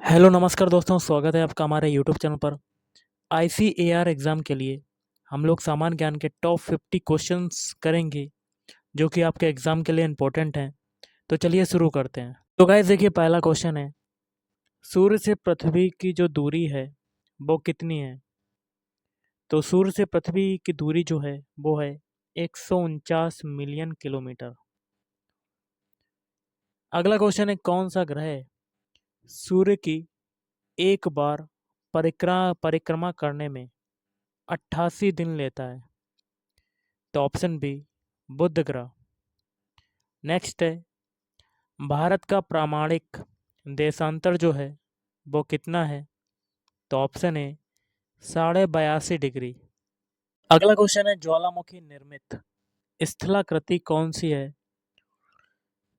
Hello नमस्कार दोस्तों, स्वागत है आपका हमारे यूट्यूब चैनल पर। आईसीएआर एग्ज़ाम के लिए हम लोग सामान्य ज्ञान के टॉप 50 क्वेश्चंस करेंगे जो कि आपके एग्ज़ाम के लिए इम्पोर्टेंट हैं। तो चलिए शुरू करते हैं। तो गाइस देखिए, पहला क्वेश्चन है, सूर्य से पृथ्वी की जो दूरी है वो कितनी है? तो सूर्य से पृथ्वी की दूरी जो है वो है 149 मिलियन किलोमीटर। अगला क्वेश्चन है, कौन सा ग्रह सूर्य की एक बार परिक्रमा करने में 88 दिन लेता है? तो ऑप्शन बी, बुध ग्रह। नेक्स्ट है, भारत का प्रामाणिक देशांतर जो है वो कितना है? तो ऑप्शन ए, 82.5 डिग्री। अगला क्वेश्चन है, ज्वालामुखी निर्मित स्थलाकृति कौन सी है?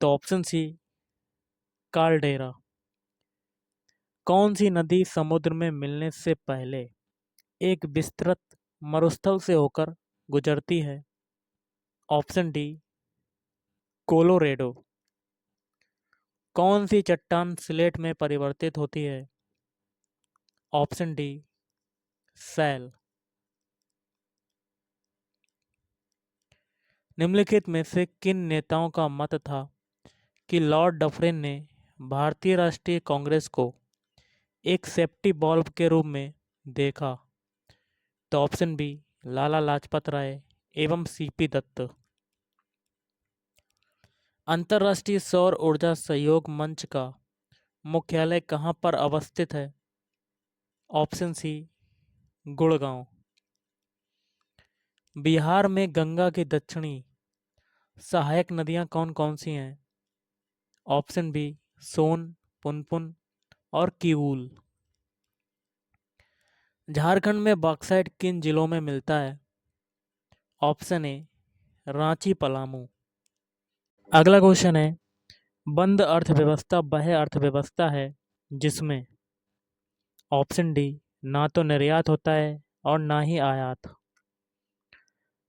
तो ऑप्शन सी, कालडेरा। कौन सी नदी समुद्र में मिलने से पहले एक विस्तृत मरुस्थल से होकर गुजरती है? Option D, Colorado. कौन सी चट्टान स्लेट में परिवर्तित होती है? Option D, shale. निम्नलिखित में से किन नेताओं का मत था कि लॉर्ड डफरिन ने भारतीय राष्ट्रीय कांग्रेस को एक सेफ्टी बॉल्ब के रूप में देखा? तो ऑप्शन बी, लाला लाजपत राय एवं सीपी दत्त। अंतर्राष्ट्रीय सौर ऊर्जा सहयोग मंच का मुख्यालय कहाँ पर अवस्थित है? ऑप्शन सी, गुड़गांव। बिहार में गंगा की दक्षिणी सहायक नदियां कौन कौन सी हैं? ऑप्शन बी, सोन, पुनपुन और किऊल। झारखंड में बॉक्साइट किन जिलों में मिलता है? Option A, Ranchi Palamu. अगला क्वेश्चन है, बंद अर्थव्यवस्था वह अर्थव्यवस्था है जिसमें ऑप्शन डी, ना तो निर्यात होता है और ना ही आयात।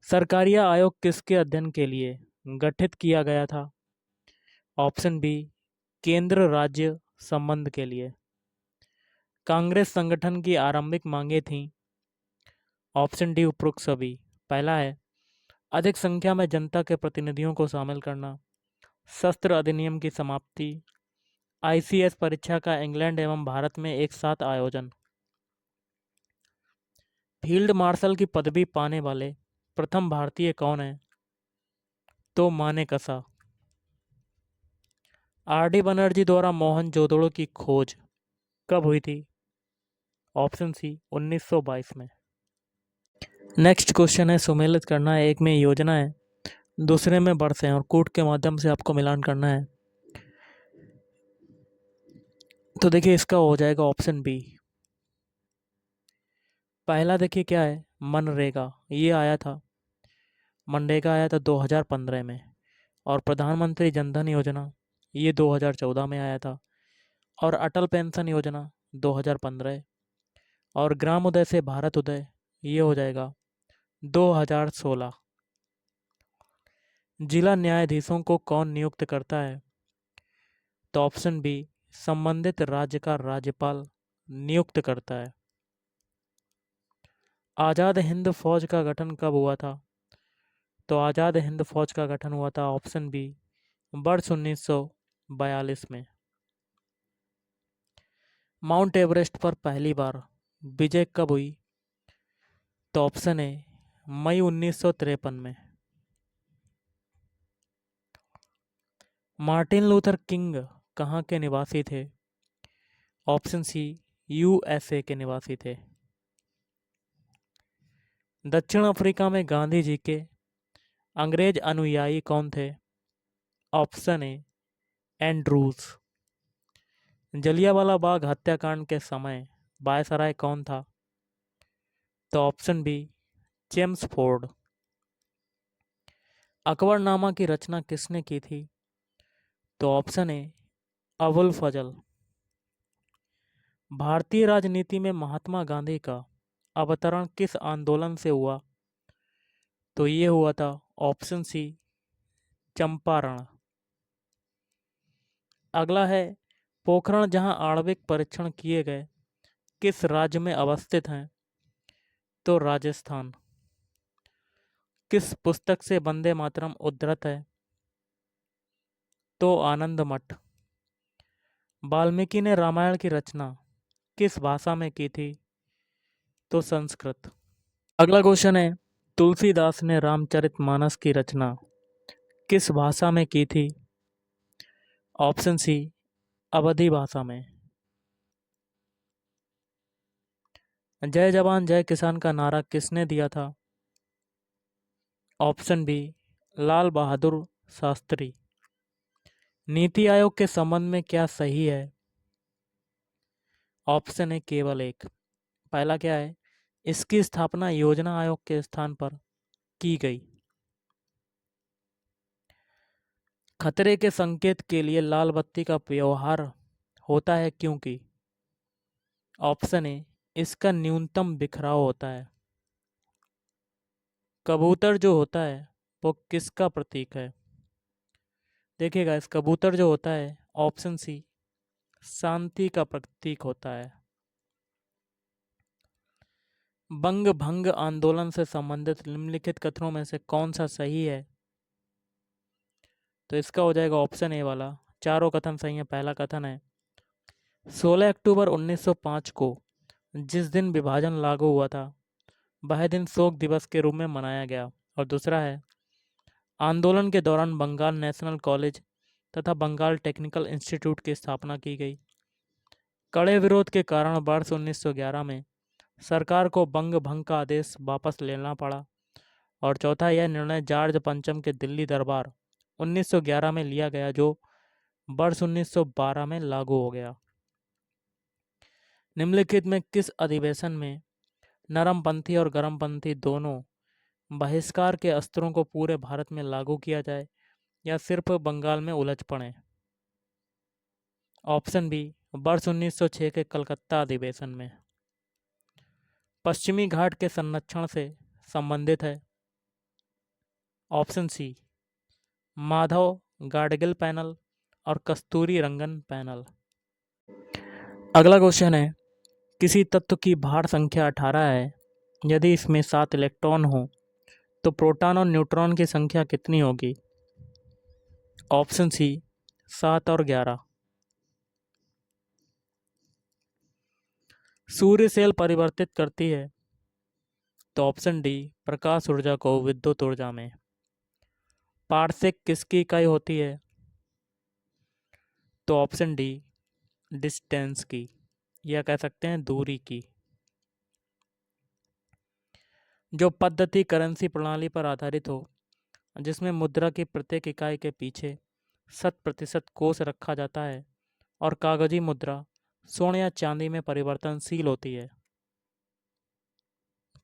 सरकारिया आयोग किसके अध्ययन के लिए गठित किया गया था? ऑप्शन बी, केंद्र राज्य संबंध के लिए। कांग्रेस संगठन की आरंभिक मांगे थीं? ऑप्शन डी, उपरोक्त सभी। पहला है, अधिक संख्या में जनता के प्रतिनिधियों को शामिल करना, शस्त्र अधिनियम की समाप्ति, आईसीएस परीक्षा का इंग्लैंड एवं भारत में एक साथ आयोजन। फील्ड मार्शल की पदवी पाने वाले प्रथम भारतीय कौन है? तो मानेकशॉ। आर डी बनर्जी द्वारा मोहनजोदड़ो की खोज कब हुई थी? ऑप्शन सी, 1922 में। नेक्स्ट क्वेश्चन है, सुमेलित करना है। एक में योजना है, दूसरे में वर्ष है और कूट के माध्यम से आपको मिलान करना है। तो देखिए, इसका हो जाएगा ऑप्शन बी। पहला देखिए क्या है, मनरेगा, ये आया था, मनरेगा आया था 2015 में। और प्रधानमंत्री जनधन योजना ये 2014 में आया था। और अटल पेंशन योजना 2015। और ग्राम उदय से भारत उदय ये हो जाएगा 2016। जिला न्यायाधीशों को कौन नियुक्त करता है? तो ऑप्शन बी, संबंधित राज्य का राज्यपाल नियुक्त करता है। आज़ाद हिंद फौज का गठन कब हुआ था? तो आज़ाद हिंद फौज का गठन हुआ था, ऑप्शन बी, वर्ष 1942 में। माउंट एवरेस्ट पर पहली बार विजय कब हुई? तो ऑप्शन ए, मई 1953 में। मार्टिन लूथर किंग कहाँ के निवासी थे? ऑप्शन सी, यूएसए के निवासी थे। दक्षिण अफ्रीका में गांधी जी के अंग्रेज अनुयायी कौन थे? Option A, Andrews. Jallianwala Bagh हत्याकांड के समय वायसराय कौन था? तो option B, James Ford. Akbarnama की रचना किसने की थी? तो ऑप्शन ए, अबुल फजल। भारतीय राजनीति में महात्मा गांधी का अवतरण किस आंदोलन से हुआ? तो ये हुआ था, ऑप्शन सी, चंपारण। अगला है, पोखरण जहां आणविक परीक्षण किए गए किस राज्य में अवस्थित हैं? तो राजस्थान। किस पुस्तक से वंदे मातरम उद्धृत है? तो आनंद मठ। वाल्मीकि ने रामायण की रचना किस भाषा में की थी? तो संस्कृत। अगला क्वेश्चन है, तुलसीदास ने रामचरितमानस की रचना किस भाषा में की थी? ऑप्शन सी, अवधी भाषा में। जय जवान जय किसान का नारा किसने दिया था? Option B, Lal Bahadur Shastri. नीति आयोग के संबंध में क्या सही है? ऑप्शन है केवल एक। पहला क्या है? इसकी स्थापना योजना आयोग के स्थान पर की गई। खतरे के संकेत के लिए लाल बत्ती का व्यवहार होता है क्योंकि? ऑप्शन ए, इसका न्यूनतम बिखराव होता है। कबूतर जो होता है वो किसका प्रतीक है? देखिएगा, इस कबूतर जो होता है, ऑप्शन सी, शांति का प्रतीक होता है। बंग भंग आंदोलन से संबंधित निम्नलिखित कथनों में से कौन सा सही है? तो इसका हो जाएगा ऑप्शन ए वाला। चारों कथन सही है। पहला कथन है, 16 अक्टूबर 1905 को जिस दिन विभाजन लागू हुआ था वह दिन शोक दिवस के रूप में मनाया गया। और दूसरा है, आंदोलन के दौरान बंगाल नेशनल कॉलेज तथा बंगाल टेक्निकल इंस्टीट्यूट की स्थापना की गई। कड़े विरोध के कारण वर्ष 1911 में सरकार को बंग भंग का आदेश वापस लेना पड़ा। और चौथा, यह निर्णय जॉर्ज पंचम के दिल्ली दरबार 1911 में लिया गया जो वर्ष 1912 में लागू हो गया। निम्नलिखित में किस अधिवेशन में नरमपंथी और गरमपंथी दोनों बहिष्कार के अस्त्रों को पूरे भारत में लागू किया जाए या सिर्फ बंगाल में उलझ पड़े? ऑप्शन बी, वर्ष 1906 के कलकत्ता अधिवेशन में। पश्चिमी घाट के संरक्षण से संबंधित है। Option C, Madhav Gadgil panel और कस्तूरी रंगन पैनल। अगला क्वेश्चन है, किसी तत्व की भार संख्या 18 है, यदि इसमें 7 इलेक्ट्रॉन हो तो प्रोटॉन और न्यूट्रॉन की संख्या कितनी होगी? ऑप्शन सी, 7 और 11। सूर्य सेल परिवर्तित करती है। तो ऑप्शन डी, प्रकाश ऊर्जा को विद्युत ऊर्जा में। पारसेक किसकी इकाई होती है? तो ऑप्शन डी, डिस्टेंस की, या कह सकते हैं दूरी की। जो पद्धति करेंसी प्रणाली पर आधारित हो, जिसमें मुद्रा की प्रत्येक इकाई के पीछे 100% कोष रखा जाता है और कागजी मुद्रा सोने या चांदी में परिवर्तनशील होती है,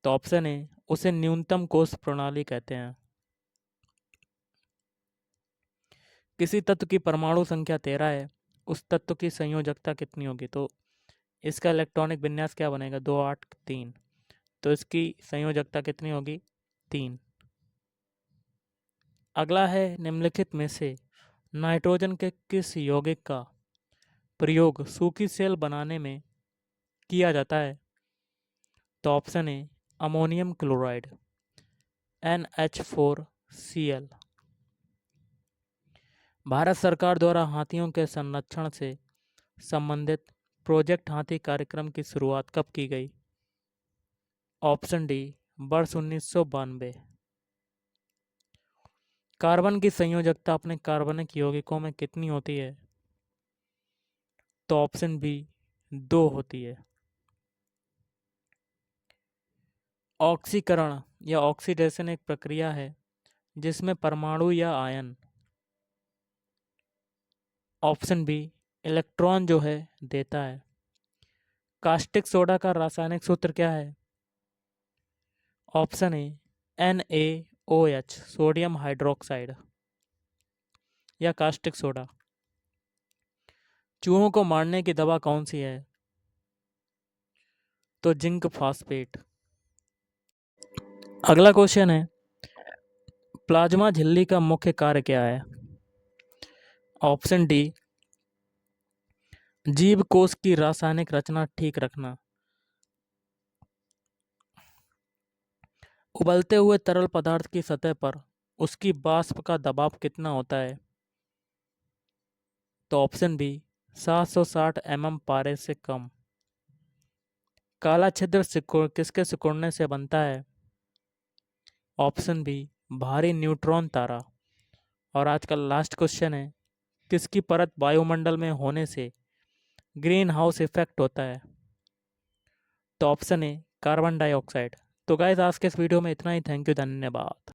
तो ऑप्शन ए, उसे न्यूनतम कोष प्रणाली कहते हैं। किसी तत्व की परमाणु संख्या 13 है, उस तत्व की संयोजकता कितनी होगी? तो इसका इलेक्ट्रॉनिक विन्यास क्या बनेगा? 2 8 3। तो इसकी संयोजकता कितनी होगी? 3। अगला है, निम्नलिखित में से नाइट्रोजन के किस यौगिक का प्रयोग सूखी सेल बनाने में किया जाता है? तो option A, ammonium chloride NH4Cl। Bharat सरकार द्वारा हाथियों के संरक्षण से संबंधित प्रोजेक्ट हाथी कार्यक्रम की शुरुआत कब की गई? ऑप्शन डी, वर्ष 1992। कार्बन की संयोजकता अपने कार्बनिक यौगिकों में कितनी होती है? तो ऑप्शन बी, 2 होती है। ऑक्सीकरण या ऑक्सीडेशन एक प्रक्रिया है जिसमें परमाणु या आयन, ऑप्शन बी, इलेक्ट्रॉन जो है देता है। कास्टिक सोडा का रासायनिक सूत्र क्या है? Option A, NaOH, sodium hydroxide, या कास्टिक सोडा। चूहों को मारने की दवा कौन सी है? तो जिंक फास्फेट। अगला क्वेश्चन है, प्लाज्मा झिल्ली का मुख्य कार्य क्या है? ऑप्शन डी, जीवकोश की रासायनिक रचना ठीक रखना। उबलते हुए तरल पदार्थ की सतह पर उसकी वाष्प का दबाव कितना होता है? तो ऑप्शन बी 760 पारे से कम। काला छिद्र किसके सिकुड़ने से बनता है? ऑप्शन बी भारी न्यूट्रॉन तारा। और आज का लास्ट क्वेश्चन है, किसकी परत वायुमंडल में होने से ग्रीन हाउस इफेक्ट होता है? तो ऑप्शन ए कार्बन डाइऑक्साइड। तो गाइस आज के इस वीडियो में इतना ही। थैंक यू, धन्यवाद।